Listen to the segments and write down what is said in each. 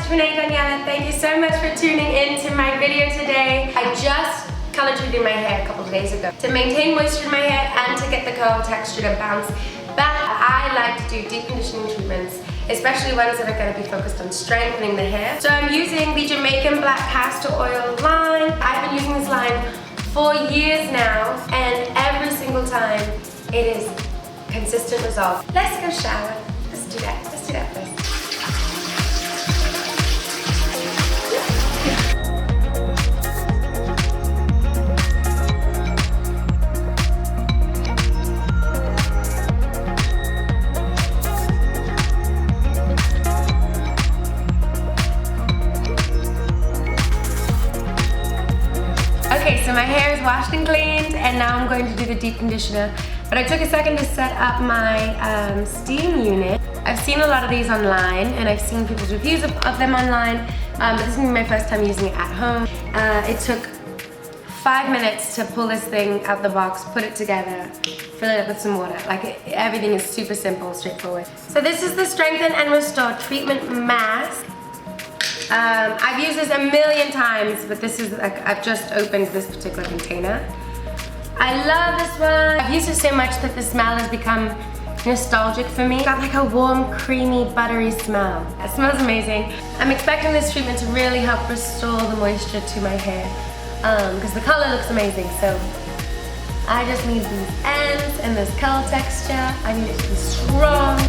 Renee Daniela. Thank you so much for tuning in to my video today. I just color treated my hair a couple of days ago to maintain moisture in my hair and to get the curl texture to bounce back. I like to do deep conditioning treatments, especially ones that are going to be focused on strengthening the hair. So I'm using the Jamaican Black Castor Oil line. I've been using this line for years now, and every single time it is consistent results. Let's go shower. Let's do that. Let's do that first. Okay, so my hair is washed and cleaned, and now I'm going to do the deep conditioner. But I took a second to set up my steam unit. I've seen a lot of these online, and I've seen people's reviews of them online, but this is my first time using it at home. It took 5 minutes to pull this thing out the box, put it together, fill it up with some water. Everything is super simple, straightforward. So this is the Strengthen and Restore Treatment Mask. I've used this a million times, but this is I've just opened this particular container. I love this one. I've used it so much that the smell has become nostalgic for me. It's got like a warm, creamy, buttery smell. It smells amazing. I'm expecting this treatment to really help restore the moisture to my hair because the color looks amazing. So I just need these ends and this curl texture. I need it to be strong.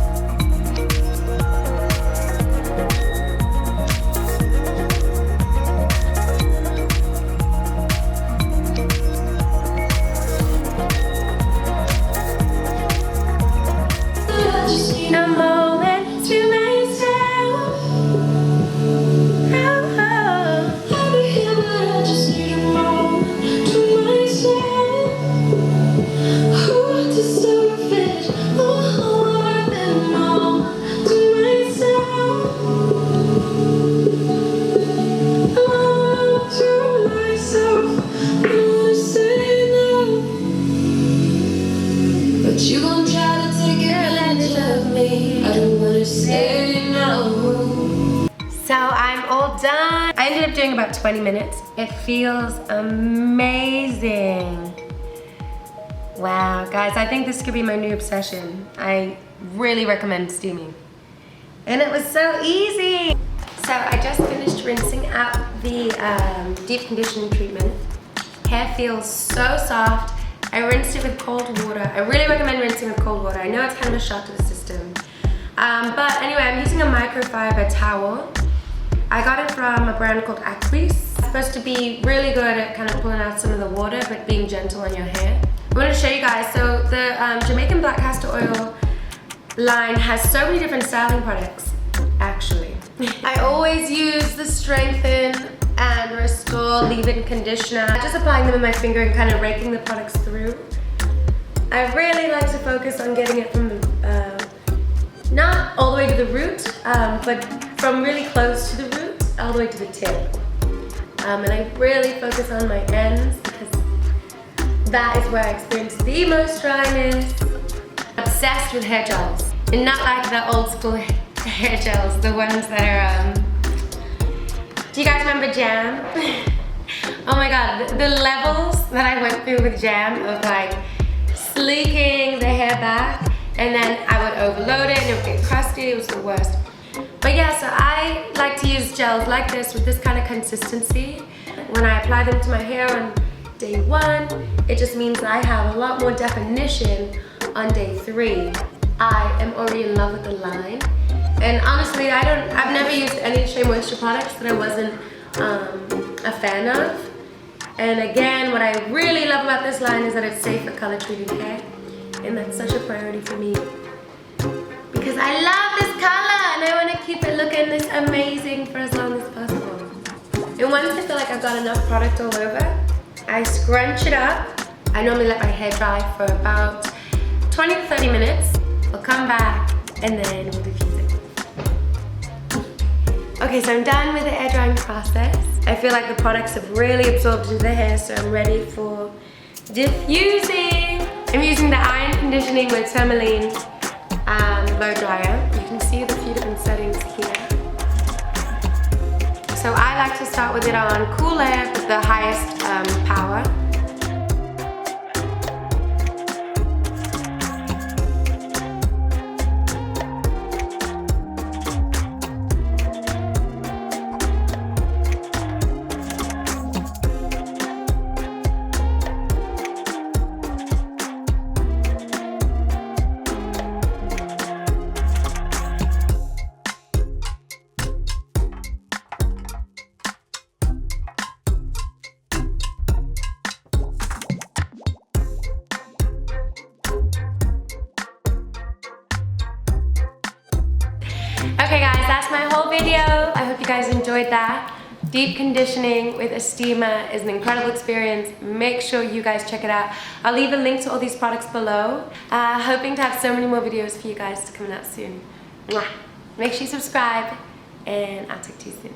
So I'm all done. I ended up doing about 20 minutes. It feels amazing. Wow, guys, I think this could be my new obsession. I really recommend steaming. And it was so easy. So I just finished rinsing out the deep conditioning treatment. Hair feels so soft. I rinsed it with cold water. I really recommend rinsing with cold water. I know it's kind of a shock to the system. But anyway, I'm using a microfiber towel. I got it from a brand called Acquis. It's supposed to be really good at kind of pulling out some of the water, but being gentle on your hair. I wanted to show you guys. So the Jamaican Black Castor Oil line has so many different styling products, actually. I always use the Strengthen and Restore leave-in conditioner. Just applying them in my finger and kind of raking the products through. I really like to focus on getting it from the not all the way to the root, but from really close to the root, all the way to the tip. And I really focus on my ends because that is where I experience the most dryness. I'm obsessed with hair gels, and not like the old school hair gels, the ones that are, do you guys remember Jam? Oh my God, the levels that I went through with Jam of like sleeking the hair back, and then I would overload it and it would get crusty. It was the worst. But yeah, so I like to use gels like this with this kind of consistency. When I apply them to my hair on day 1, it just means that I have a lot more definition on day 3. I am already in love with the line. And honestly, I've never used any SheaMoisture products that I wasn't a fan of. And again, what I really love about this line is that it's safe for color treated hair. And that's such a priority for me. Because I love this color and I want to keep it looking this amazing for as long as possible. And once I feel like I've got enough product all over, I scrunch it up. I normally let my hair dry for about 20 to 30 minutes. I'll come back and then we'll diffuse it. Okay, so I'm done with the air drying process. I feel like the products have really absorbed into the hair, so I'm ready for diffusing. I'm using the iron conditioning with tourmaline blow dryer. You can see the few different settings here. So I like to start with it on cool air with the highest power. Okay guys, that's my whole video. I hope you guys enjoyed that. Deep conditioning with a steamer is an incredible experience. Make sure you guys check it out. I'll leave a link to all these products below. Hoping to have so many more videos for you guys to come out soon. Mwah. Make sure you subscribe and I'll talk to you soon.